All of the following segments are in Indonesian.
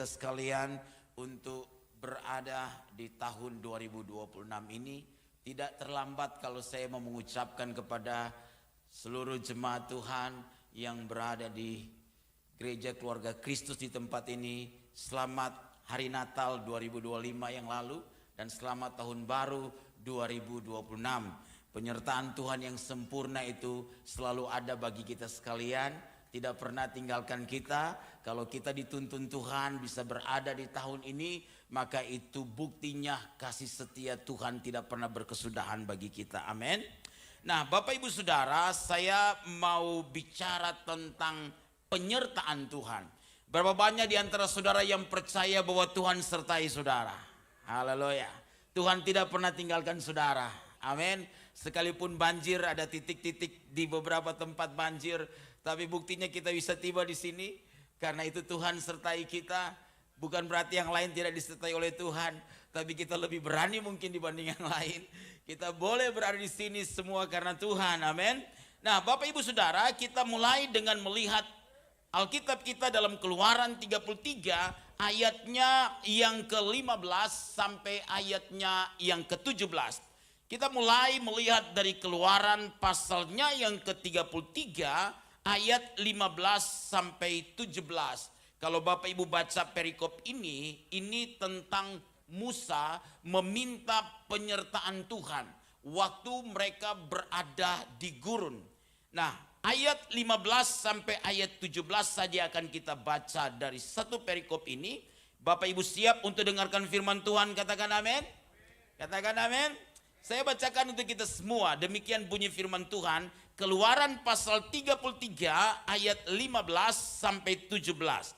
sekalian untuk berada di tahun 2026 ini. Tidak terlambat kalau saya mau mengucapkan kepada seluruh jemaat Tuhan yang berada di Gereja Keluarga Kristus di tempat ini, selamat Hari Natal 2025 yang lalu dan selamat Tahun Baru 2026. Penyertaan Tuhan yang sempurna itu selalu ada bagi kita sekalian, tidak pernah tinggalkan kita. Kalau kita dituntun Tuhan bisa berada di tahun ini, maka itu buktinya kasih setia Tuhan tidak pernah berkesudahan bagi kita. Amin. Nah, Bapak Ibu Saudara, saya mau bicara tentang penyertaan Tuhan. Berapa banyak di antara saudara yang percaya bahwa Tuhan sertai saudara? Haleluya. Tuhan tidak pernah tinggalkan saudara. Amin. Sekalipun banjir, ada titik-titik di beberapa tempat banjir, tapi buktinya kita bisa tiba di sini. Karena itu Tuhan sertai kita. Bukan berarti yang lain tidak disertai oleh Tuhan, tapi kita lebih berani mungkin dibanding yang lain. Kita boleh berada di sini semua karena Tuhan. Amin. Nah, Bapak Ibu Saudara, kita mulai dengan melihat Alkitab kita dalam Keluaran 33 ayatnya yang ke-15 sampai ayatnya yang ke-17. Kita mulai melihat dari Keluaran pasalnya yang ke-33 ayat 15 sampai 17. Kalau Bapak Ibu baca perikop ini tentang Musa meminta penyertaan Tuhan waktu mereka berada di gurun. Nah, ayat 15 sampai ayat 17 saja akan kita baca dari satu perikop ini. Bapak Ibu siap untuk dengarkan firman Tuhan? Katakan amin. Katakan amin. Saya bacakan untuk kita semua. Demikian bunyi firman Tuhan. Keluaran pasal 33 ayat 15 sampai 17.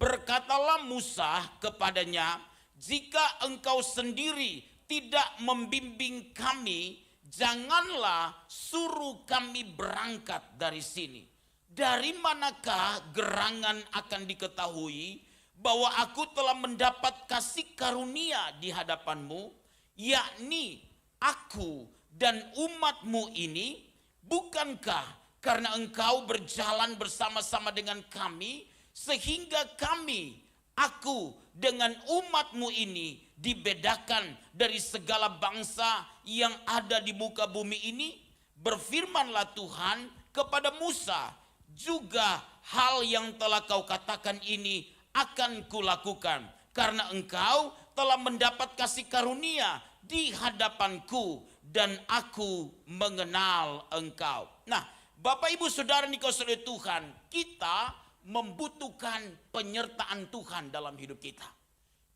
Berkatalah Musa kepadanya, jika engkau sendiri tidak membimbing kami, janganlah suruh kami berangkat dari sini. Dari manakah gerangan akan diketahui bahwa aku telah mendapat kasih karunia di hadapanmu, yakni aku dan umatmu ini? Bukankah karena engkau berjalan bersama-sama dengan kami, sehingga kami, aku dengan umatmu ini dibedakan dari segala bangsa yang ada di muka bumi ini? Berfirmanlah Tuhan kepada Musa, juga hal yang telah kau katakan ini akan kulakukan, karena engkau telah mendapat kasih karunia di hadapanku dan aku mengenal engkau. Nah, Bapak Ibu Saudara dikasihi oleh Tuhan, kita membutuhkan penyertaan Tuhan dalam hidup kita.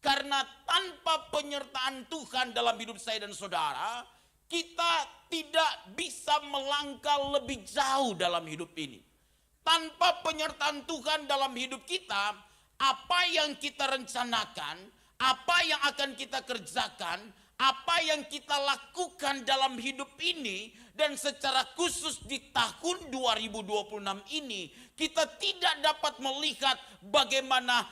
Karena tanpa penyertaan Tuhan dalam hidup saya dan saudara, kita tidak bisa melangkah lebih jauh dalam hidup ini. Tanpa penyertaan Tuhan dalam hidup kita, apa yang kita rencanakan, apa yang akan kita kerjakan, apa yang kita lakukan dalam hidup ini, dan secara khusus di tahun 2026 ini, kita tidak dapat melihat bagaimana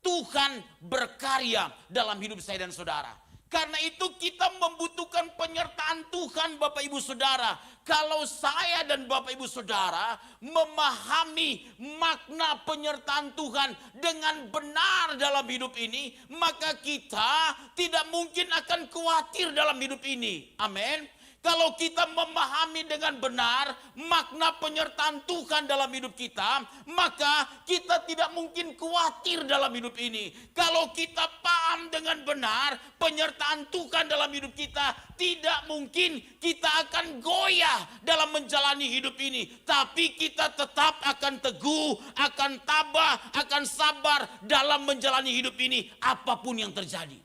Tuhan berkarya dalam hidup saya dan saudara. Karena itu kita membutuhkan penyertaan Tuhan, Bapak Ibu Saudara. Kalau saya dan Bapak Ibu Saudara memahami makna penyertaan Tuhan dengan benar dalam hidup ini, maka kita tidak mungkin akan khawatir dalam hidup ini. Amin. Kalau kita memahami dengan benar makna penyertaan Tuhan dalam hidup kita, maka kita tidak mungkin khawatir dalam hidup ini. Kalau kita paham dengan benar penyertaan Tuhan dalam hidup kita, tidak mungkin kita akan goyah dalam menjalani hidup ini. Tapi kita tetap akan teguh, akan tabah, akan sabar dalam menjalani hidup ini apapun yang terjadi.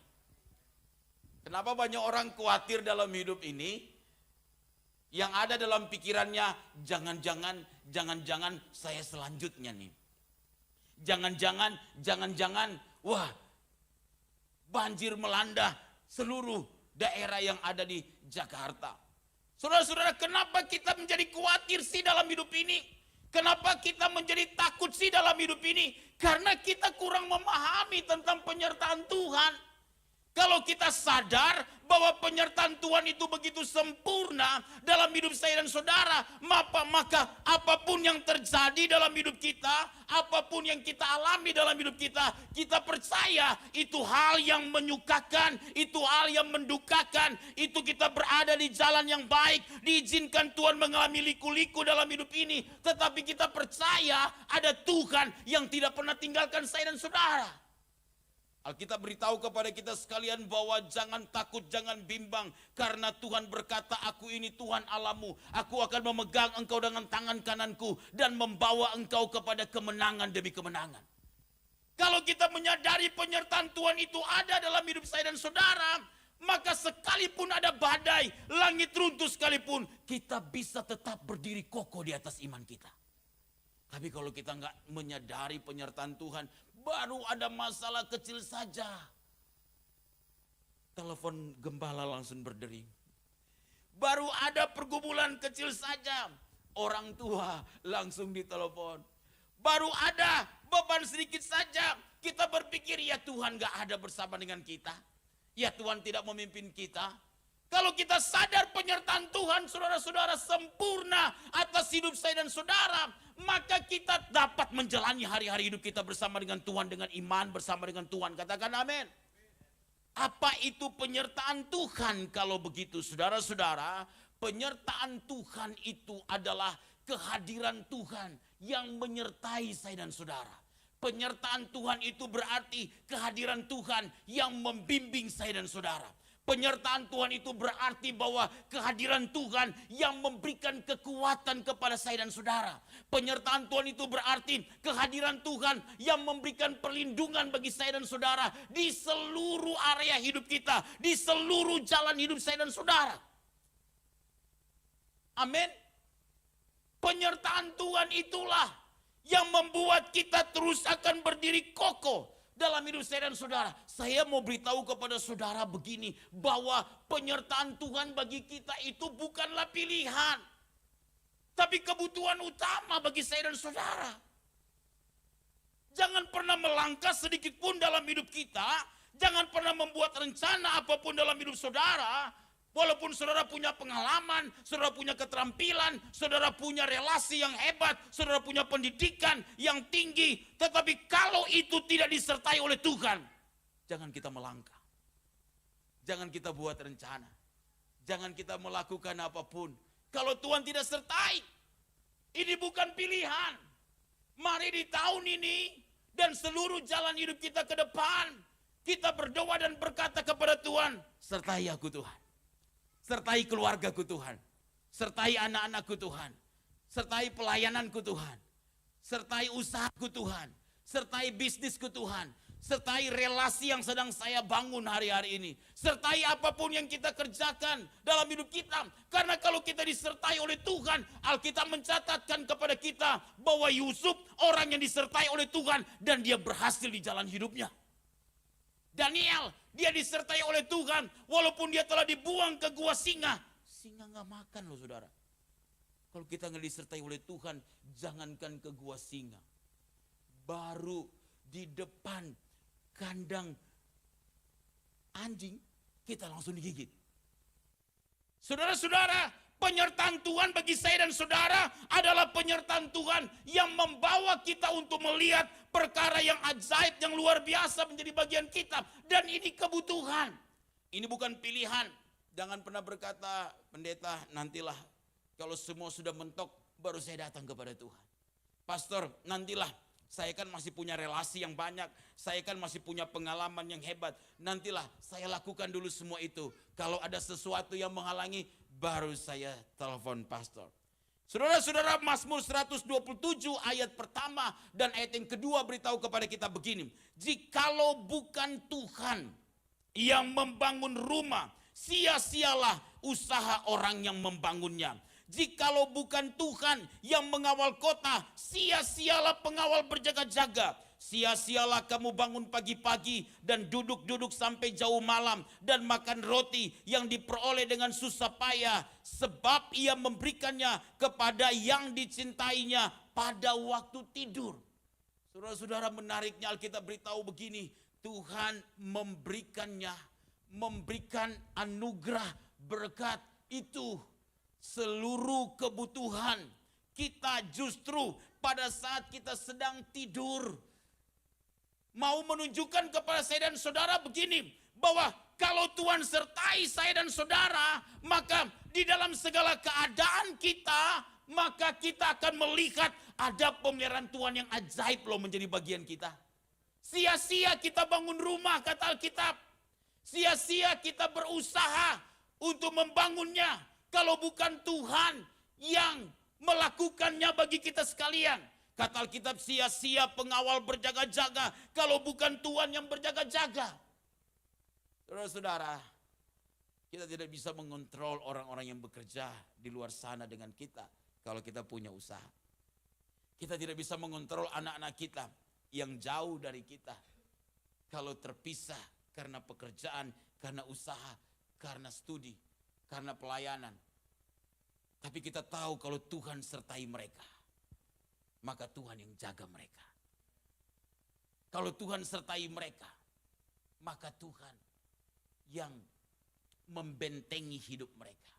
Kenapa banyak orang khawatir dalam hidup ini? Yang ada dalam pikirannya, jangan-jangan saya selanjutnya nih. Jangan-jangan, wah, banjir melanda seluruh daerah yang ada di Jakarta. Saudara-saudara, kenapa kita menjadi khawatir sih dalam hidup ini? Kenapa kita menjadi takut sih dalam hidup ini? Karena kita kurang memahami tentang penyertaan Tuhan. Kalau kita sadar bahwa penyertaan Tuhan itu begitu sempurna dalam hidup saya dan saudara, maka apapun yang terjadi dalam hidup kita, apapun yang kita alami dalam hidup kita, kita percaya itu hal yang menyukakan, itu hal yang mendukakan, itu kita berada di jalan yang baik, diizinkan Tuhan mengalami liku-liku dalam hidup ini, tetapi kita percaya ada Tuhan yang tidak pernah tinggalkan saya dan saudara. Alkitab beritahu kepada kita sekalian bahwa jangan takut, jangan bimbang. Karena Tuhan berkata, aku ini Tuhan Allahmu. Aku akan memegang engkau dengan tangan kananku dan membawa engkau kepada kemenangan demi kemenangan. Kalau kita menyadari penyertaan Tuhan itu ada dalam hidup saya dan saudara, maka sekalipun ada badai, langit runtuh sekalipun, kita bisa tetap berdiri kokoh di atas iman kita. Tapi kalau kita nggak menyadari penyertaan Tuhan, baru ada masalah kecil saja, telepon gembala langsung berdering. Baru ada pergumulan kecil saja, orang tua langsung ditelepon. Baru ada beban sedikit saja, kita berpikir ya Tuhan gak ada bersama dengan kita. Ya Tuhan tidak memimpin kita. Kalau kita sadar penyertaan Tuhan saudara-saudara sempurna atas hidup saya dan saudara, maka kita dapat menjalani hari-hari hidup kita bersama dengan Tuhan, dengan iman bersama dengan Tuhan. Katakan amin. Apa itu penyertaan Tuhan? Kalau begitu saudara-saudara, penyertaan Tuhan itu adalah kehadiran Tuhan yang menyertai saya dan saudara. Penyertaan Tuhan itu berarti kehadiran Tuhan yang membimbing saya dan saudara. Penyertaan Tuhan itu berarti bahwa kehadiran Tuhan yang memberikan kekuatan kepada saya dan saudara. Penyertaan Tuhan itu berarti kehadiran Tuhan yang memberikan perlindungan bagi saya dan saudara di seluruh area hidup kita, di seluruh jalan hidup saya dan saudara. Amin. Penyertaan Tuhan itulah yang membuat kita terus akan berdiri kokoh dalam hidup saya dan saudara. Saya mau beritahu kepada saudara begini, bahwa penyertaan Tuhan bagi kita itu bukanlah pilihan, tapi kebutuhan utama bagi saya dan saudara. Jangan pernah melangkah sedikit pun dalam hidup kita, jangan pernah membuat rencana apapun dalam hidup saudara, walaupun saudara punya pengalaman, saudara punya keterampilan, saudara punya relasi yang hebat, saudara punya pendidikan yang tinggi, tetapi kalau itu tidak disertai oleh Tuhan, jangan kita melangkah. Jangan kita buat rencana. Jangan kita melakukan apapun kalau Tuhan tidak sertai. Ini bukan pilihan. Mari di tahun ini dan seluruh jalan hidup kita ke depan, kita berdoa dan berkata kepada Tuhan, sertai aku Tuhan. Sertai keluargaku Tuhan, sertai anak-anakku Tuhan, sertai pelayananku Tuhan, sertai usahaku Tuhan, sertai bisnisku Tuhan, sertai relasi yang sedang saya bangun hari-hari ini, sertai apapun yang kita kerjakan dalam hidup kita. Karena kalau kita disertai oleh Tuhan, Alkitab mencatatkan kepada kita bahwa Yusuf orang yang disertai oleh Tuhan dan dia berhasil di jalan hidupnya. Daniel, dia disertai oleh Tuhan, walaupun dia telah dibuang ke gua singa. Singa gak makan loh saudara. Kalau kita gak disertai oleh Tuhan, jangankan ke gua singa. Baru di depan kandang anjing, kita langsung digigit. Saudara-saudara, penyertaan Tuhan bagi saya dan saudara adalah penyertaan Tuhan yang membawa kita untuk melihat perkara yang ajaib, yang luar biasa menjadi bagian kita. Dan ini kebutuhan. Ini bukan pilihan. Jangan pernah berkata, pendeta nantilah kalau semua sudah mentok baru saya datang kepada Tuhan. Pastor nantilah, saya kan masih punya relasi yang banyak. Saya kan masih punya pengalaman yang hebat. Nantilah saya lakukan dulu semua itu. Kalau ada sesuatu yang menghalangi, baru saya telepon pastor. Saudara-saudara, Mazmur 127 ayat pertama dan ayat yang kedua beritahu kepada kita begini. Jikalau bukan Tuhan yang membangun rumah, sia-sialah usaha orang yang membangunnya. Jikalau bukan Tuhan yang mengawal kota, sia-sialah pengawal berjaga-jaga. Sia-sialah kamu bangun pagi-pagi dan duduk-duduk sampai jauh malam dan makan roti yang diperoleh dengan susah payah, sebab ia memberikannya kepada yang dicintainya pada waktu tidur. Saudara-saudara, menariknya Alkitab beritahu begini, Tuhan memberikannya memberikan anugerah berkat itu seluruh kebutuhan kita justru pada saat kita sedang tidur. Mau menunjukkan kepada saya dan saudara begini, bahwa kalau Tuhan sertai saya dan saudara, maka di dalam segala keadaan kita, maka kita akan melihat ada pemeliharaan Tuhan yang ajaib loh menjadi bagian kita. Sia-sia kita bangun rumah, kata Alkitab. Sia-sia kita berusaha untuk membangunnya, kalau bukan Tuhan yang melakukannya bagi kita sekalian. Kata Alkitab, sia-sia pengawal berjaga-jaga kalau bukan Tuhan yang berjaga-jaga. Saudara-saudara, kita tidak bisa mengontrol orang-orang yang bekerja di luar sana dengan kita kalau kita punya usaha. Kita tidak bisa mengontrol anak-anak kita yang jauh dari kita kalau terpisah karena pekerjaan, karena usaha, karena studi, karena pelayanan. Tapi kita tahu kalau Tuhan sertai mereka, maka Tuhan yang jaga mereka. Kalau Tuhan sertai mereka, maka Tuhan yang membentengi hidup mereka.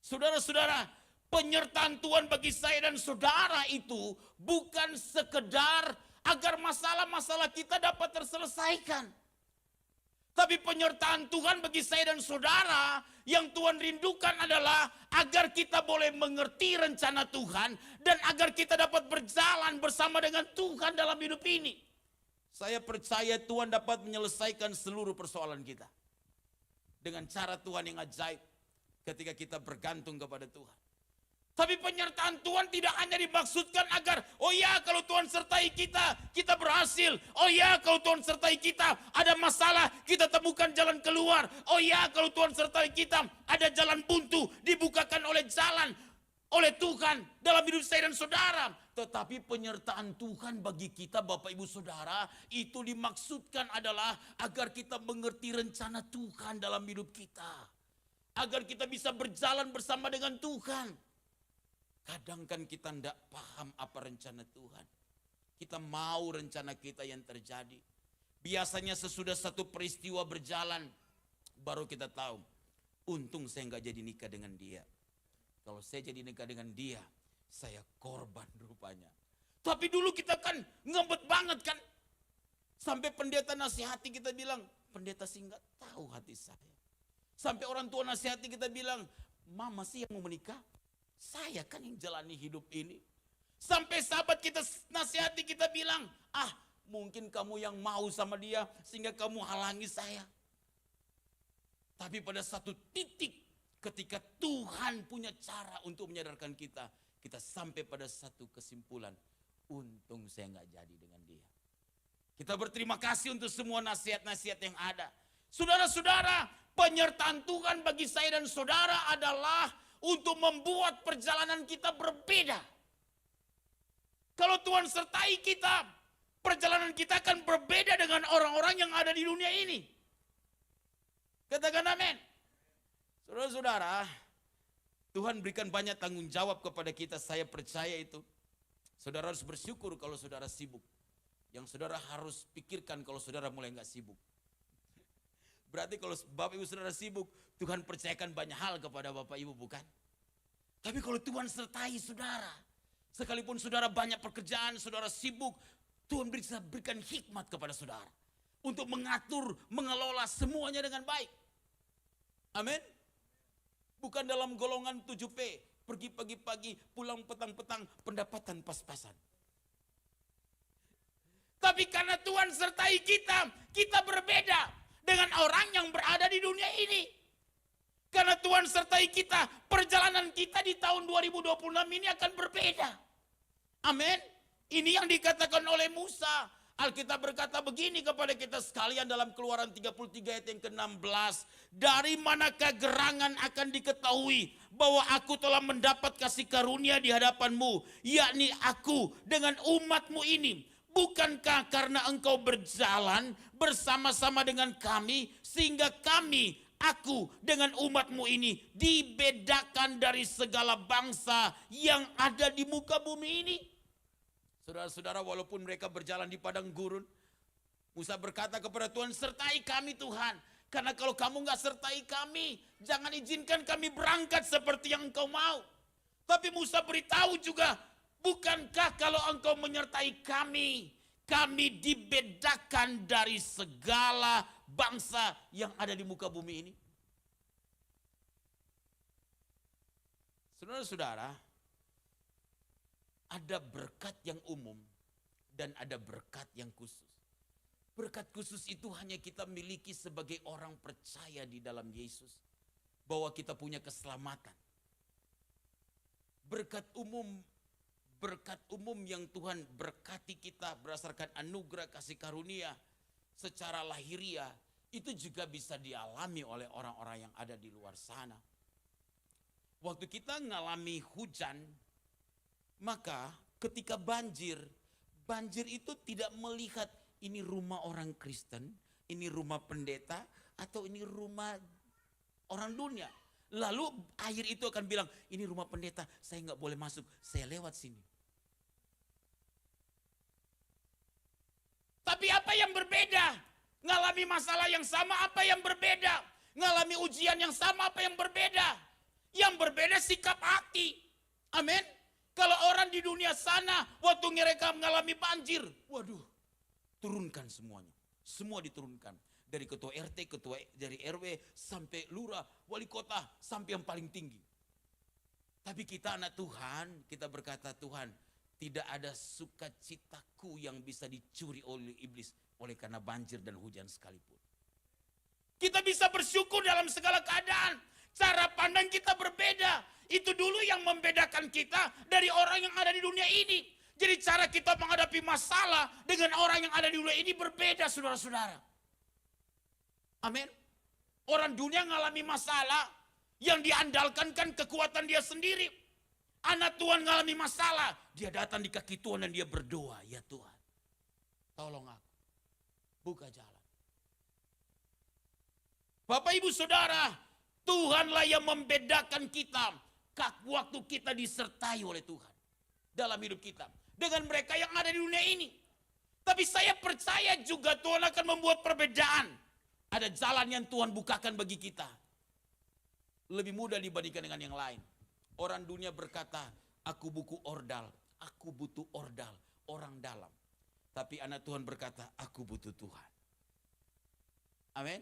Saudara-saudara, penyertaan Tuhan bagi saya dan saudara itu bukan sekedar agar masalah-masalah kita dapat terselesaikan. Tapi penyertaan Tuhan bagi saya dan saudara yang Tuhan rindukan adalah agar kita boleh mengerti rencana Tuhan dan agar kita dapat berjalan bersama dengan Tuhan dalam hidup ini. Saya percaya Tuhan dapat menyelesaikan seluruh persoalan kita dengan cara Tuhan yang ajaib ketika kita bergantung kepada Tuhan. Tapi penyertaan Tuhan tidak hanya dimaksudkan agar, oh ya kalau Tuhan sertai kita, kita berhasil. Oh ya kalau Tuhan sertai kita, ada masalah, kita temukan jalan keluar. Oh ya kalau Tuhan sertai kita, ada jalan buntu, dibukakan oleh Tuhan dalam hidup saya dan saudara. Tetapi penyertaan Tuhan bagi kita Bapak Ibu Saudara, itu dimaksudkan adalah agar kita mengerti rencana Tuhan dalam hidup kita. Agar kita bisa berjalan bersama dengan Tuhan. Kadang kan kita tidak paham apa rencana Tuhan. Kita mau rencana kita yang terjadi. Biasanya sesudah satu peristiwa berjalan, baru kita tahu, untung saya nggak jadi nikah dengan dia. Kalau saya jadi nikah dengan dia, saya korban rupanya. Tapi dulu kita kan ngebet banget kan. Sampai pendeta nasihati kita bilang, pendeta sih nggak tahu hati saya. Sampai orang tua nasihati kita bilang, mama sih yang mau menikah. Saya kan yang jalani hidup ini. Sampai sahabat kita nasihati kita bilang, mungkin kamu yang mau sama dia sehingga kamu halangi saya. Tapi pada satu titik ketika Tuhan punya cara untuk menyadarkan kita, kita sampai pada satu kesimpulan, untung saya nggak jadi dengan dia. Kita berterima kasih untuk semua nasihat-nasihat yang ada. Saudara-saudara, penyertaan Tuhan bagi saya dan saudara adalah untuk membuat perjalanan kita berbeda. Kalau Tuhan sertai kita, perjalanan kita akan berbeda dengan orang-orang yang ada di dunia ini. Katakan amin. Saudara-saudara, Tuhan berikan banyak tanggung jawab kepada kita, saya percaya itu. Saudara harus bersyukur kalau saudara sibuk. Yang saudara harus pikirkan kalau saudara mulai nggak sibuk. Berarti kalau Bapak Ibu Saudara sibuk, Tuhan percayakan banyak hal kepada Bapak Ibu, bukan? Tapi kalau Tuhan sertai saudara, sekalipun saudara banyak pekerjaan, saudara sibuk, Tuhan berikan hikmat kepada saudara untuk mengatur, mengelola semuanya dengan baik. Amin. Bukan dalam golongan 7P, pergi pagi-pagi, pulang petang-petang, pendapatan pas-pasan. Tapi karena Tuhan sertai kita, kita berbeda dengan orang yang berada di dunia ini. Karena Tuhan sertai kita, perjalanan kita di tahun 2026 ini akan berbeda. Amin. Ini yang dikatakan oleh Musa. Alkitab berkata begini kepada kita sekalian dalam Keluaran 33 ayat yang ke-16. Dari manakah gerangan akan diketahui bahwa aku telah mendapat kasih karunia di hadapanmu, yakni aku dengan umatmu ini. Bukankah karena engkau berjalan bersama-sama dengan kami, sehingga aku dengan umatmu ini dibedakan dari segala bangsa yang ada di muka bumi ini. Saudara-saudara, walaupun mereka berjalan di padang gurun, Musa berkata kepada Tuhan, sertai kami Tuhan. Karena kalau kamu nggak sertai kami, jangan izinkan kami berangkat seperti yang engkau mau. Tapi Musa beritahu juga, bukankah kalau engkau menyertai kami, kami dibedakan dari segala bangsa yang ada di muka bumi ini? Saudara-saudara, ada berkat yang umum dan ada berkat yang khusus. Berkat khusus itu hanya kita miliki sebagai orang percaya di dalam Yesus. Bahwa kita punya keselamatan. Berkat umum yang Tuhan berkati kita berdasarkan anugerah kasih karunia secara lahiriah, itu juga bisa dialami oleh orang-orang yang ada di luar sana. Waktu kita mengalami hujan, maka ketika banjir itu tidak melihat ini rumah orang Kristen, ini rumah pendeta, atau ini rumah orang dunia. Lalu air itu akan bilang, ini rumah pendeta, saya nggak boleh masuk, saya lewat sini. Tapi apa yang berbeda? Ngalami masalah yang sama, apa yang berbeda? Ngalami ujian yang sama, apa yang berbeda? Yang berbeda sikap hati. Amin. Kalau orang di dunia sana, waktu mereka mengalami banjir, waduh, turunkan semuanya. Semua diturunkan. Dari ketua RT, dari RW, sampai lurah, wali kota, sampai yang paling tinggi. Tapi kita anak Tuhan, kita berkata, Tuhan, tidak ada sukacitaku yang bisa dicuri oleh iblis, oleh karena banjir dan hujan sekalipun. Kita bisa bersyukur dalam segala keadaan. Cara pandang kita berbeda. Itu dulu yang membedakan kita dari orang yang ada di dunia ini. Jadi cara kita menghadapi masalah dengan orang yang ada di dunia ini berbeda, saudara-saudara. Amin. Orang dunia mengalami masalah yang diandalkan kan kekuatan dia sendiri. Anak Tuhan mengalami masalah, dia datang di kaki Tuhan dan dia berdoa, ya Tuhan, tolong aku, buka jalan. Bapak Ibu Saudara, Tuhanlah yang membedakan kita waktu kita disertai oleh Tuhan dalam hidup kita dengan mereka yang ada di dunia ini. Tapi saya percaya juga Tuhan akan membuat perbedaan. Ada jalan yang Tuhan bukakan bagi kita. Lebih mudah dibandingkan dengan yang lain. Orang dunia berkata, aku butuh ordal, orang dalam. Tapi anak Tuhan berkata, aku butuh Tuhan. Amin.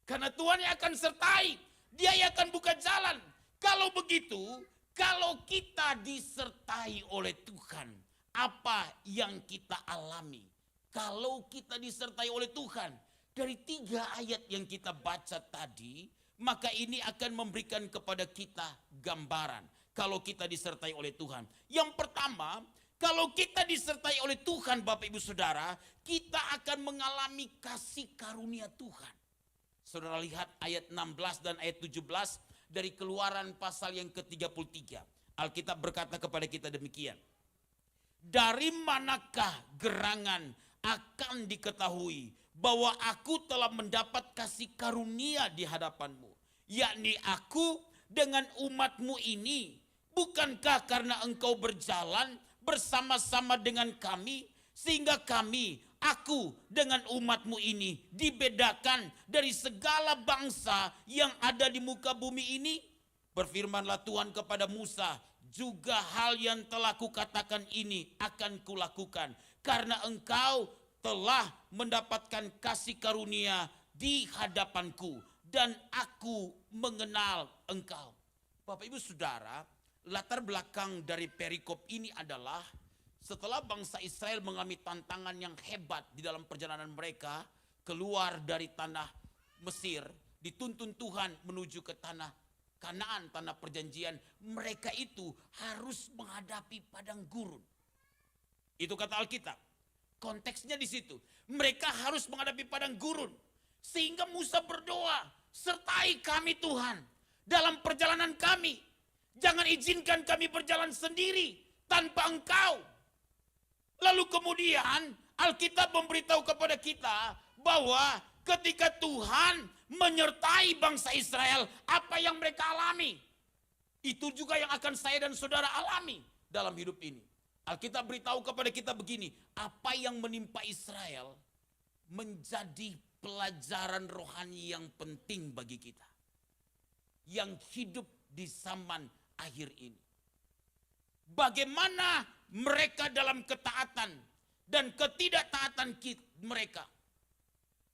Karena Tuhan yang akan sertai, Dia yang akan buka jalan. Kalau begitu, kalau kita disertai oleh Tuhan, apa yang kita alami? Kalau kita disertai oleh Tuhan, dari 3 ayat yang kita baca tadi, maka ini akan memberikan kepada kita gambaran. Kalau kita disertai oleh Tuhan. Yang pertama, kalau kita disertai oleh Tuhan Bapak Ibu Saudara, kita akan mengalami kasih karunia Tuhan. Saudara lihat ayat 16 dan ayat 17 dari Keluaran pasal yang ke-33. Alkitab berkata kepada kita demikian. Dari manakah gerangan akan diketahui bahwa aku telah mendapat kasih karunia di hadapanmu, yakni aku dengan umatmu ini. Bukankah karena engkau berjalan bersama-sama dengan kami, sehingga aku dengan umatmu ini dibedakan dari segala bangsa yang ada di muka bumi ini? Berfirmanlah Tuhan kepada Musa, juga hal yang telah kukatakan ini akan kulakukan, karena engkau telah mendapatkan kasih karunia di hadapanku, dan aku mengenal engkau. Bapak Ibu Saudara, latar belakang dari perikop ini adalah setelah bangsa Israel mengalami tantangan yang hebat di dalam perjalanan mereka keluar dari tanah Mesir, dituntun Tuhan menuju ke tanah Kanaan, tanah perjanjian. Mereka itu harus menghadapi padang gurun. Itu kata Alkitab. Konteksnya di situ. Mereka harus menghadapi padang gurun. Sehingga Musa berdoa, sertai kami Tuhan dalam perjalanan kami. Jangan izinkan kami berjalan sendiri tanpa Engkau. Lalu kemudian Alkitab memberitahu kepada kita bahwa ketika Tuhan menyertai bangsa Israel, apa yang mereka alami, itu juga yang akan saya dan saudara alami dalam hidup ini. Alkitab beritahu kepada kita begini, apa yang menimpa Israel menjadi pelajaran rohani yang penting bagi kita. Yang hidup di zaman akhir ini. Bagaimana mereka dalam ketaatan dan ketidaktaatan mereka.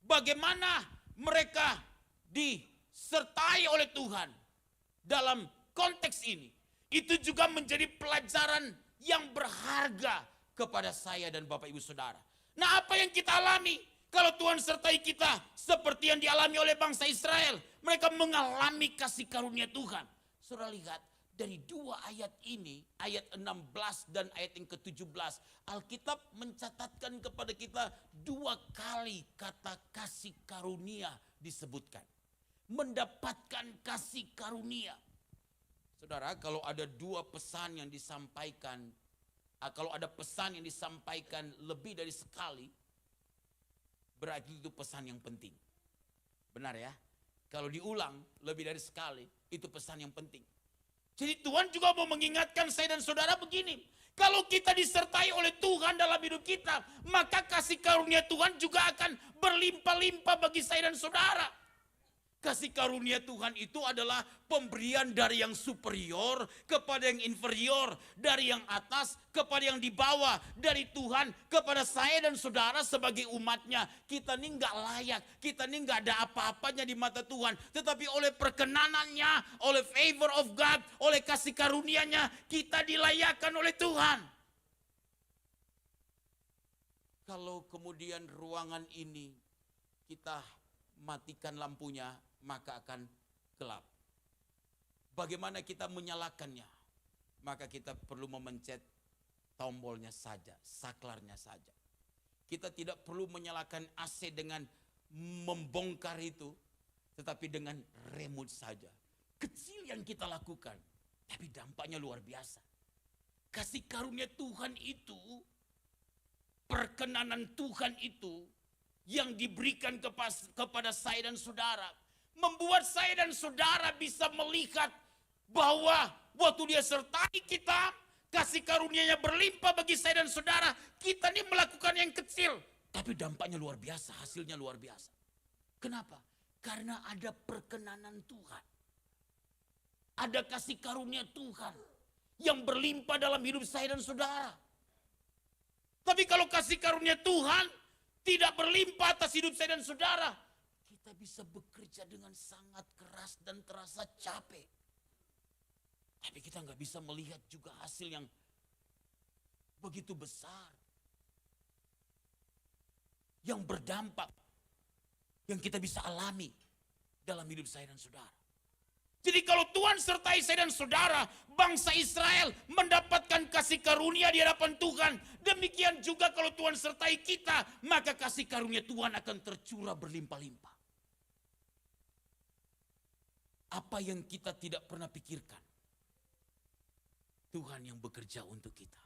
Bagaimana mereka disertai oleh Tuhan dalam konteks ini. Itu juga menjadi pelajaran yang berharga kepada saya dan Bapak Ibu Saudara. Nah, apa yang kita alami kalau Tuhan sertai kita seperti yang dialami oleh bangsa Israel. Mereka mengalami kasih karunia Tuhan. Saudara lihat dari dua ayat ini, ayat 16 dan ayat yang ke-17. Alkitab mencatatkan kepada kita dua kali kata kasih karunia disebutkan. Mendapatkan kasih karunia. Saudara, kalau ada dua pesan yang disampaikan, kalau ada pesan yang disampaikan lebih dari sekali, berarti itu pesan yang penting. Benar ya? Kalau diulang lebih dari sekali, itu pesan yang penting. Jadi Tuhan juga mau mengingatkan saya dan saudara begini. Kalau kita disertai oleh Tuhan dalam hidup kita, maka kasih karunia Tuhan juga akan berlimpah-limpah bagi saya dan saudara. Kasih karunia Tuhan itu adalah pemberian dari yang superior kepada yang inferior, dari yang atas kepada yang di bawah, dari Tuhan kepada saya dan saudara sebagai umatnya. Kita ini nggak layak, kita ini nggak ada apa-apanya di mata Tuhan, tetapi oleh perkenanannya, oleh favor of God, oleh kasih karunia-Nya, kita dilayakkan oleh Tuhan. Kalau kemudian ruangan ini kita matikan lampunya, maka akan gelap. Bagaimana kita menyalakannya? Maka kita perlu memencet tombolnya saja, saklarnya saja. Kita tidak perlu menyalakan AC dengan membongkar itu, tetapi dengan remote saja. Kecil yang kita lakukan, tapi dampaknya luar biasa. Kasih karunia Tuhan itu, perkenanan Tuhan itu, yang diberikan kepada saya dan saudara, membuat saya dan saudara bisa melihat bahwa waktu Dia sertai kita, kasih karunia-Nya berlimpah bagi saya dan saudara. Kita ini melakukan yang kecil, tapi dampaknya luar biasa, hasilnya luar biasa. Kenapa? Karena ada perkenanan Tuhan. Ada kasih karunia Tuhan yang berlimpah dalam hidup saya dan saudara. Tapi kalau kasih karunia Tuhan tidak berlimpah atas hidup saya dan saudara, kita bisa bekerja dengan sangat keras dan terasa capek. Tapi kita nggak bisa melihat juga hasil yang begitu besar. Yang berdampak, yang kita bisa alami dalam hidup saya dan saudara. Jadi kalau Tuhan sertai saya dan saudara, bangsa Israel mendapatkan kasih karunia di hadapan Tuhan. Demikian juga kalau Tuhan sertai kita, maka kasih karunia Tuhan akan tercurah berlimpah-limpah. Apa yang kita tidak pernah pikirkan, Tuhan yang bekerja untuk kita.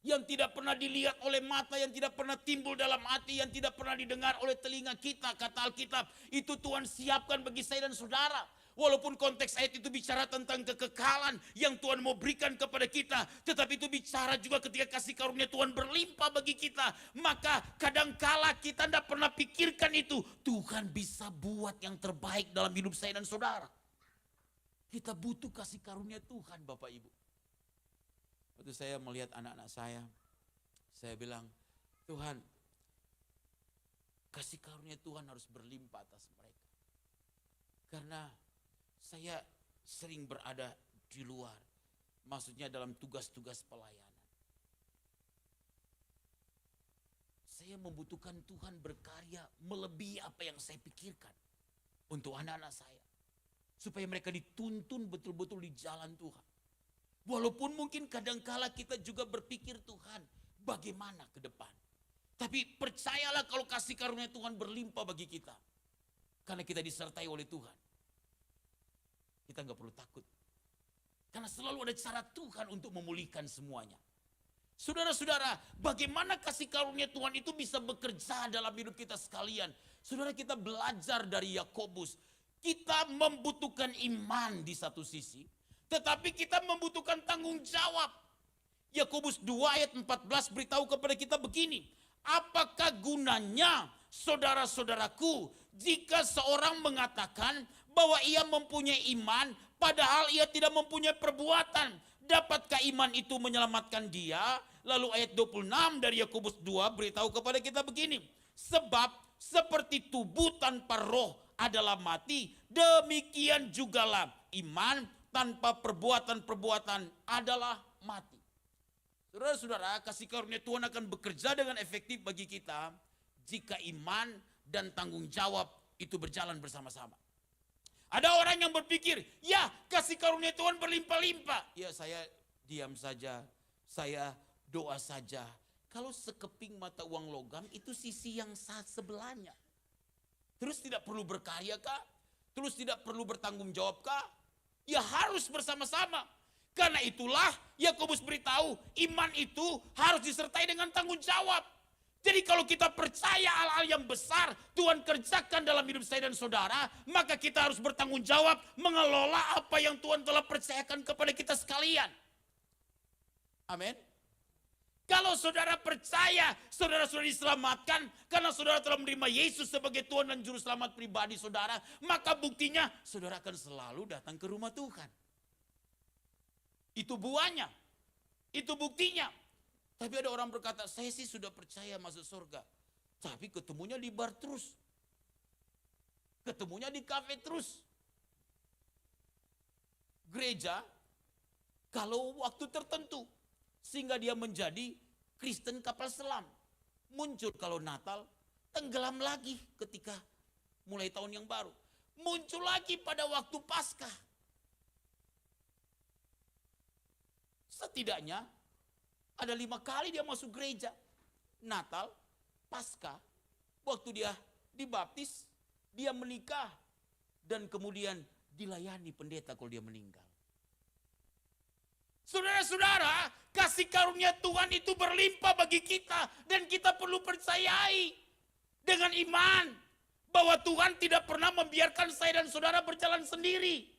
Yang tidak pernah dilihat oleh mata, yang tidak pernah timbul dalam hati, yang tidak pernah didengar oleh telinga kita, kata Alkitab, itu Tuhan siapkan bagi saya dan saudara. Walaupun konteks ayat itu bicara tentang kekekalan yang Tuhan mau berikan kepada kita, tetapi itu bicara juga ketika kasih karunia Tuhan berlimpah bagi kita. Maka kadangkala kita tidak pernah pikirkan itu. Tuhan bisa buat yang terbaik dalam hidup saya dan saudara. Kita butuh kasih karunia Tuhan, Bapak Ibu. Waktu saya melihat anak-anak saya bilang, Tuhan, kasih karunia Tuhan harus berlimpah atas mereka. Karena saya sering berada di luar, maksudnya dalam tugas-tugas pelayanan. Saya membutuhkan Tuhan berkarya melebihi apa yang saya pikirkan untuk anak-anak saya. Supaya mereka dituntun betul-betul di jalan Tuhan. Walaupun mungkin kadangkala kita juga berpikir, Tuhan, bagaimana ke depan. Tapi percayalah kalau kasih karunia Tuhan berlimpah bagi kita. Karena kita disertai oleh Tuhan. Kita nggak perlu takut. Karena selalu ada cara Tuhan untuk memulihkan semuanya. Saudara-saudara, bagaimana kasih karunia Tuhan itu bisa bekerja dalam hidup kita sekalian. Saudara, kita belajar dari Yakobus. Kita membutuhkan iman di satu sisi, tetapi kita membutuhkan tanggung jawab. Yakobus 2 ayat 14 beritahu kepada kita begini. Apakah gunanya saudara-saudaraku, jika seorang mengatakan bahwa ia mempunyai iman, padahal ia tidak mempunyai perbuatan, dapatkah iman itu menyelamatkan dia? Lalu ayat 26 dari Yakobus 2 beritahu kepada kita begini. Sebab seperti tubuh tanpa roh adalah mati, demikian jugalah iman tanpa perbuatan-perbuatan adalah mati. Saudara-saudara, kasih karunia Tuhan akan bekerja dengan efektif bagi kita jika iman dan tanggung jawab itu berjalan bersama-sama. Ada orang yang berpikir, ya kasih karunia Tuhan berlimpah-limpah. Ya saya diam saja, saya doa saja. Kalau sekeping mata uang logam itu sisi yang sebelahnya. Terus tidak perlu berkarya kah? Terus tidak perlu bertanggung jawab kah? Ya harus bersama-sama. Karena itulah Yakobus beritahu, iman itu harus disertai dengan tanggung jawab. Jadi kalau kita percaya hal-hal yang besar Tuhan kerjakan dalam hidup saya dan saudara, maka kita harus bertanggung jawab mengelola apa yang Tuhan telah percayakan kepada kita sekalian. Amin. Kalau saudara percaya, saudara sudah diselamatkan karena saudara telah menerima Yesus sebagai Tuhan dan Juru Selamat pribadi saudara, maka buktinya saudara akan selalu datang ke rumah Tuhan. Itu buahnya, itu buktinya. Tapi ada orang berkata, saya sih sudah percaya masuk surga. Tapi ketemunya di bar terus. Ketemunya di kafe terus. Gereja, kalau waktu tertentu. Sehingga dia menjadi Kristen kapal selam. Muncul kalau Natal, tenggelam lagi ketika mulai tahun yang baru. Muncul lagi pada waktu Paskah. Setidaknya ada 5 kali dia masuk gereja. Natal, Paskah, waktu dia dibaptis, dia menikah, dan kemudian dilayani pendeta kalau dia meninggal. Saudara-saudara, kasih karunia Tuhan itu berlimpah bagi kita. Dan kita perlu percayai dengan iman bahwa Tuhan tidak pernah membiarkan saya dan saudara berjalan sendiri.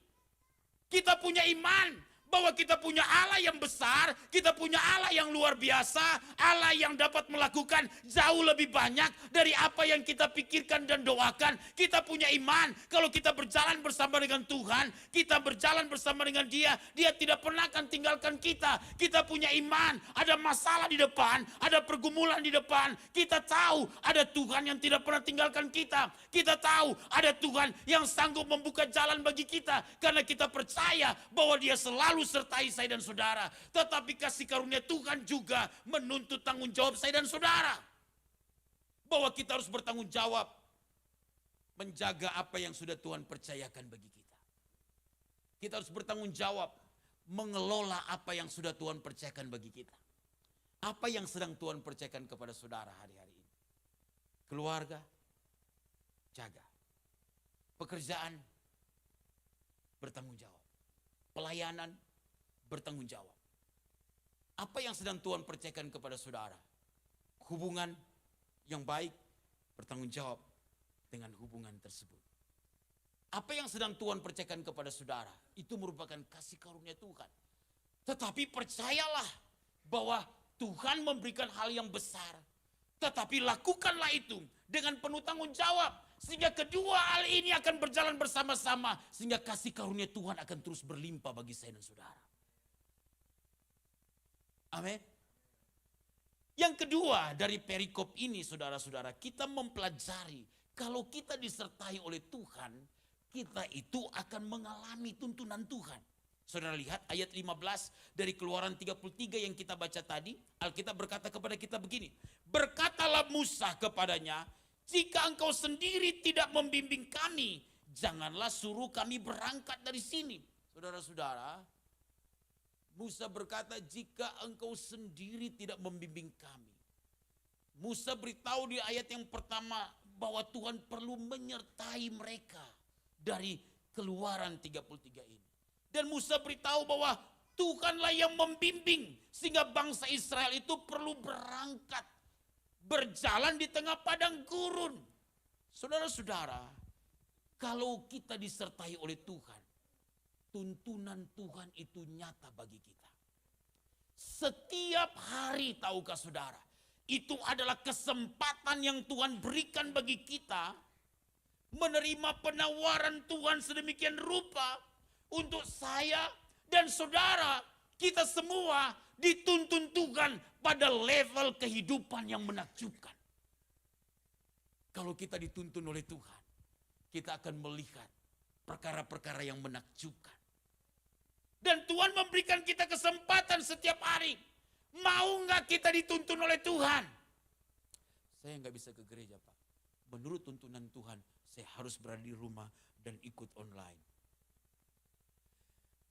Kita punya iman bahwa kita punya Allah yang besar, kita punya Allah yang luar biasa, Allah yang dapat melakukan jauh lebih banyak dari apa yang kita pikirkan dan doakan. Kita punya iman kalau kita berjalan bersama dengan Tuhan, kita berjalan bersama dengan Dia, Dia tidak pernah akan tinggalkan kita. Kita punya iman, ada masalah di depan, ada pergumulan di depan, kita tahu ada Tuhan yang tidak pernah tinggalkan kita. Kita tahu ada Tuhan yang sanggup membuka jalan bagi kita, karena kita percaya bahwa Dia selalu sertai saya dan saudara. Tetapi kasih karunia Tuhan juga menuntut tanggung jawab saya dan saudara. Bahwa kita harus bertanggung jawab menjaga apa yang sudah Tuhan percayakan bagi kita. Kita harus bertanggung jawab mengelola apa yang sudah Tuhan percayakan bagi kita. Apa yang sedang Tuhan percayakan kepada saudara hari-hari ini? Keluarga, jaga. Pekerjaan, bertanggung jawab. Pelayanan, bertanggung jawab. Apa yang sedang Tuhan percayakan kepada saudara? Hubungan yang baik, bertanggung jawab dengan hubungan tersebut. Apa yang sedang Tuhan percayakan kepada saudara? Itu merupakan kasih karunia Tuhan. Tetapi percayalah bahwa Tuhan memberikan hal yang besar. Tetapi lakukanlah itu dengan penuh tanggung jawab. Sehingga kedua hal ini akan berjalan bersama-sama. Sehingga kasih karunia Tuhan akan terus berlimpah bagi saya dan saudara. Amin. Yang kedua dari perikop ini saudara-saudara, kita mempelajari kalau kita disertai oleh Tuhan, kita itu akan mengalami tuntunan Tuhan. Saudara lihat ayat 15 dari Keluaran 33 yang kita baca tadi, Alkitab berkata kepada kita begini, berkatalah Musa kepadanya, jika engkau sendiri tidak membimbing kami, janganlah suruh kami berangkat dari sini. Saudara-saudara, Musa berkata, jika engkau sendiri tidak membimbing kami. Musa beritahu di ayat yang pertama bahwa Tuhan perlu menyertai mereka dari Keluaran 33 ini. Dan Musa beritahu bahwa Tuhanlah yang membimbing sehingga bangsa Israel itu perlu berangkat, berjalan di tengah padang gurun. Saudara-saudara, kalau kita disertai oleh Tuhan, tuntunan Tuhan itu nyata bagi kita. Setiap hari tahukah saudara, Itu adalah kesempatan yang Tuhan berikan bagi kita menerima penawaran Tuhan sedemikian rupa untuk saya dan saudara, kita semua dituntun Tuhan pada level kehidupan yang menakjubkan. Kalau kita dituntun oleh Tuhan, kita akan melihat perkara-perkara yang menakjubkan. Dan Tuhan memberikan kita kesempatan setiap hari. Mau nggak kita dituntun oleh Tuhan? Saya nggak bisa ke gereja, Pak. Menurut tuntunan Tuhan, saya harus berada di rumah dan ikut online.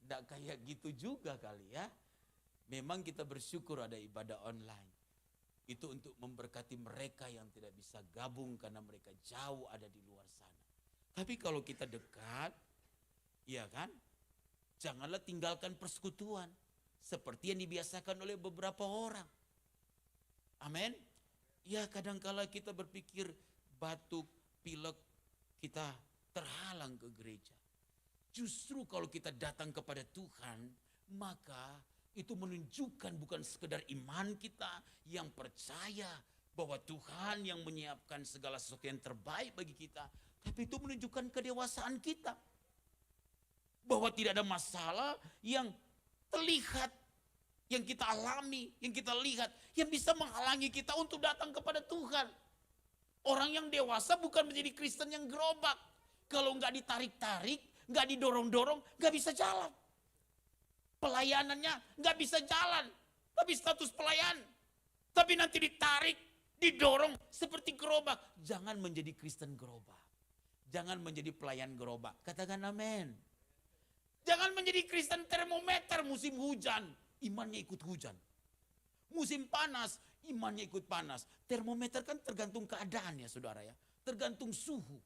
Nggak kayak gitu juga kali ya. Memang kita bersyukur ada ibadah online. Itu untuk memberkati mereka yang tidak bisa gabung karena mereka jauh ada di luar sana. Tapi kalau kita dekat, ya kan? Janganlah tinggalkan persekutuan. Seperti yang dibiasakan oleh beberapa orang. Amin. Ya kadangkala kita berpikir batuk, pilek, kita terhalang ke gereja. Justru kalau kita datang kepada Tuhan, maka itu menunjukkan bukan sekedar iman kita yang percaya bahwa Tuhan yang menyiapkan segala sesuatu yang terbaik bagi kita, tapi itu menunjukkan kedewasaan kita. Bahwa tidak ada masalah yang terlihat, yang kita alami, yang kita lihat, yang bisa menghalangi kita untuk datang kepada Tuhan. Orang yang dewasa bukan menjadi Kristen yang gerobak. Kalau nggak ditarik-tarik, nggak didorong-dorong, nggak bisa jalan. Pelayanannya nggak bisa jalan, tapi status pelayan. Tapi nanti ditarik, didorong seperti gerobak. Jangan menjadi Kristen gerobak. Jangan menjadi pelayan gerobak. Katakan amin. Jangan menjadi Kristen termometer musim hujan, imannya ikut hujan. Musim panas, imannya ikut panas. Termometer kan tergantung keadaan ya saudara ya. Tergantung suhu.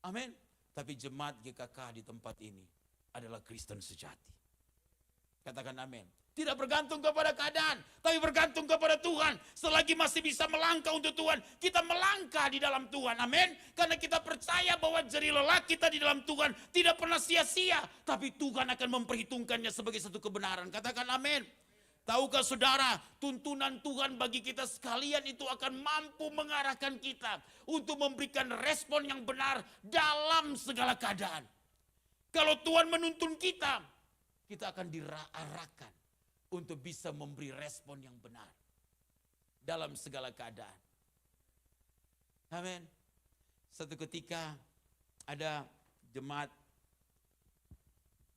Amin. Tapi jemaat GKK di tempat ini adalah Kristen sejati. Katakan amin. Tidak bergantung kepada keadaan, tapi bergantung kepada Tuhan. Selagi masih bisa melangkah untuk Tuhan, kita melangkah di dalam Tuhan. Amin. Karena kita percaya bahwa jerih lelah kita di dalam Tuhan tidak pernah sia-sia. Tapi Tuhan akan memperhitungkannya sebagai satu kebenaran. Katakan amin. Tahukah saudara, tuntunan Tuhan bagi kita sekalian itu akan mampu mengarahkan kita untuk memberikan respon yang benar dalam segala keadaan. Kalau Tuhan menuntun kita, kita akan diarahkan untuk bisa memberi respon yang benar dalam segala keadaan. Amin. Satu ketika ada jemaat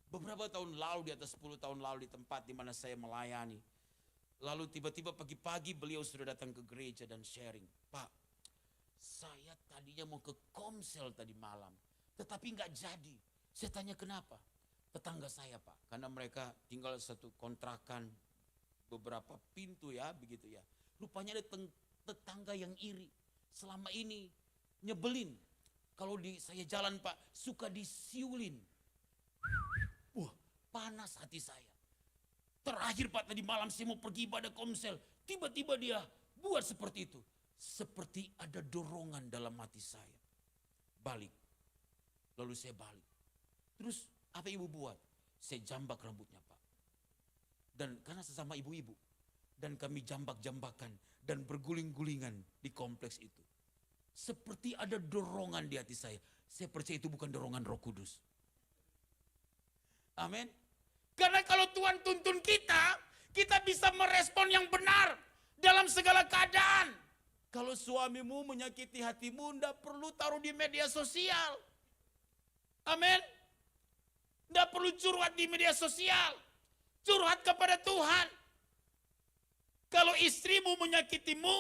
beberapa tahun lalu, di atas 10 tahun lalu di tempat di mana saya melayani. Lalu tiba-tiba pagi-pagi beliau sudah datang ke gereja dan sharing. Pak, saya tadinya mau ke komsel tadi malam, tetapi nggak jadi. Saya tanya kenapa? Tetangga saya Pak, karena mereka tinggal satu kontrakan beberapa pintu ya, begitu ya. Rupanya ada tetangga yang iri. Selama ini nyebelin. Kalau saya jalan Pak, suka disiulin. Wah, panas hati saya. Terakhir Pak, tadi malam saya mau pergi ibadah komsel. Tiba-tiba dia buat seperti itu. Seperti ada dorongan dalam hati saya. Balik. Lalu saya balik. Terus apa ibu buat? Saya jambak rambutnya Pak. Dan karena sesama ibu-ibu. Dan kami jambak-jambakan dan berguling-gulingan di kompleks itu. Seperti ada dorongan di hati saya. Saya percaya itu bukan dorongan Roh Kudus. Amin. Karena kalau Tuhan tuntun kita, kita bisa merespon yang benar dalam segala keadaan. Kalau suamimu menyakiti hatimu, tidak perlu taruh di media sosial. Amin. Tidak perlu curhat di media sosial. Curhat kepada Tuhan. Kalau istrimu menyakitimu,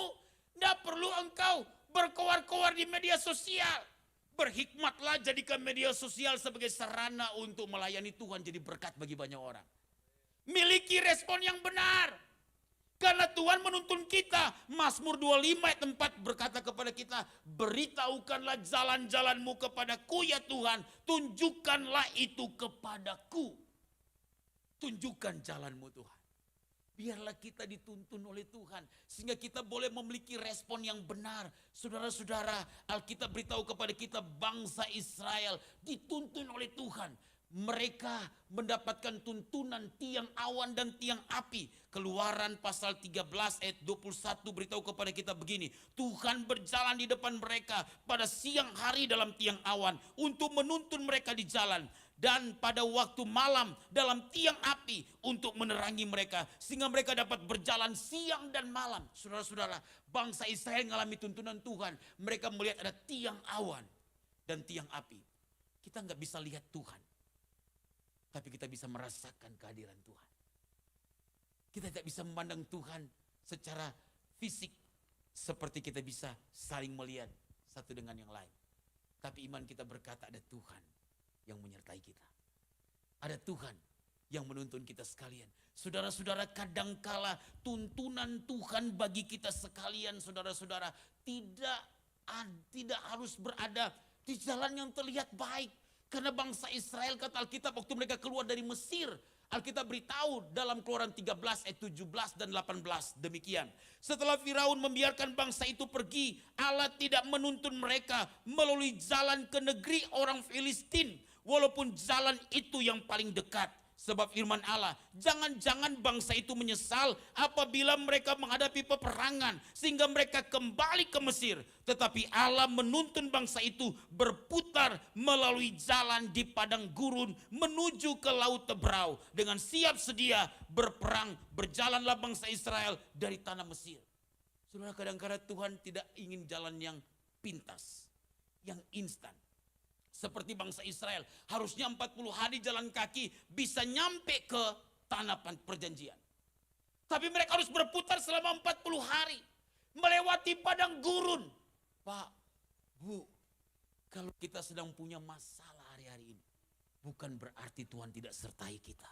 tidak perlu engkau berkoar-koar di media sosial. Berhikmatlah, jadikan media sosial sebagai sarana untuk melayani Tuhan, jadi berkat bagi banyak orang. Miliki respon yang benar. Karena Tuhan menuntun kita. Mazmur 25 ayat 4 berkata kepada kita, beritahukanlah jalan-jalanmu kepadaku ya Tuhan, tunjukkanlah itu kepadaku. Tunjukkan jalanmu Tuhan. Biarlah kita dituntun oleh Tuhan, sehingga kita boleh memiliki respon yang benar. Saudara-saudara, Alkitab beritahu kepada kita, bangsa Israel dituntun oleh Tuhan. mereka mendapatkan tuntunan tiang awan dan tiang api. Keluaran pasal 13 ayat 21 beritahu kepada kita begini. Tuhan berjalan di depan mereka pada siang hari dalam tiang awan untuk menuntun mereka di jalan. Dan pada waktu malam dalam tiang api untuk menerangi mereka. Sehingga mereka dapat berjalan siang dan malam. Saudara-saudara, bangsa Israel mengalami tuntunan Tuhan. Mereka melihat ada tiang awan dan tiang api. Kita nggak bisa lihat Tuhan, tapi kita bisa merasakan kehadiran Tuhan. Kita tidak bisa memandang Tuhan secara fisik seperti kita bisa saling melihat satu dengan yang lain. Tapi iman kita berkata ada Tuhan yang menyertai kita. Ada Tuhan yang menuntun kita sekalian. Saudara-saudara, kadangkala tuntunan Tuhan bagi kita sekalian, saudara-saudara, tidak harus berada di jalan yang terlihat baik. Karena bangsa Israel, kata Alkitab, waktu mereka keluar dari Mesir, Alkitab beritahu dalam Keluaran 13 ayat 17 dan 18 demikian. Setelah Firaun membiarkan bangsa itu pergi, Allah tidak menuntun mereka melalui jalan ke negeri orang Filistin, walaupun jalan itu yang paling dekat. Sebab firman Allah, jangan-jangan bangsa itu menyesal apabila mereka menghadapi peperangan sehingga mereka kembali ke Mesir. Tetapi Allah menuntun bangsa itu berputar melalui jalan di padang gurun menuju ke Laut Tebrau. Dengan siap sedia berperang, berjalanlah bangsa Israel dari tanah Mesir. Saudara, kadang-kadang Tuhan tidak ingin jalan yang pintas, yang instan. Seperti bangsa Israel, harusnya 40 hari jalan kaki bisa nyampe ke tanah perjanjian. Tapi mereka harus berputar selama 40 hari, melewati padang gurun. Pak, Bu, kalau kita sedang punya masalah hari-hari ini, bukan berarti Tuhan tidak sertai kita.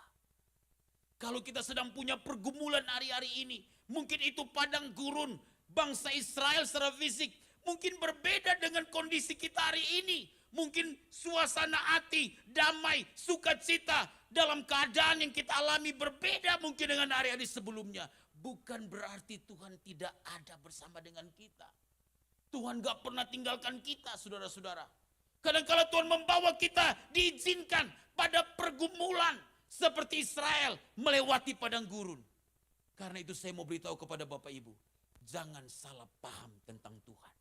Kalau kita sedang punya pergumulan hari-hari ini, mungkin itu padang gurun, bangsa Israel secara fisik, mungkin berbeda dengan kondisi kita hari ini. Mungkin suasana hati, damai, sukacita dalam keadaan yang kita alami berbeda mungkin dengan hari-hari sebelumnya. Bukan berarti Tuhan tidak ada bersama dengan kita. Tuhan gak pernah tinggalkan kita, saudara-saudara. Kadang-kala Tuhan membawa kita diizinkan pada pergumulan seperti Israel melewati padang gurun. Karena itu saya mau beritahu kepada Bapak Ibu, jangan salah paham tentang Tuhan.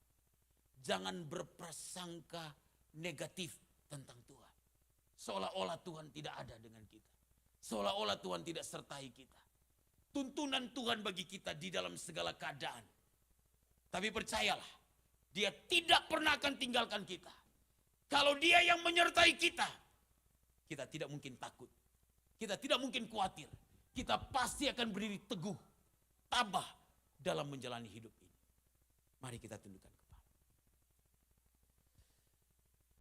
Jangan berprasangka negatif tentang Tuhan. Seolah-olah Tuhan tidak ada dengan kita. Seolah-olah Tuhan tidak sertai kita. Tuntunan Tuhan bagi kita di dalam segala keadaan. Tapi percayalah, Dia tidak pernah akan tinggalkan kita. Kalau Dia yang menyertai kita, kita tidak mungkin takut. Kita tidak mungkin khawatir. Kita pasti akan berdiri teguh, tabah dalam menjalani hidup ini. Mari kita tundukkan.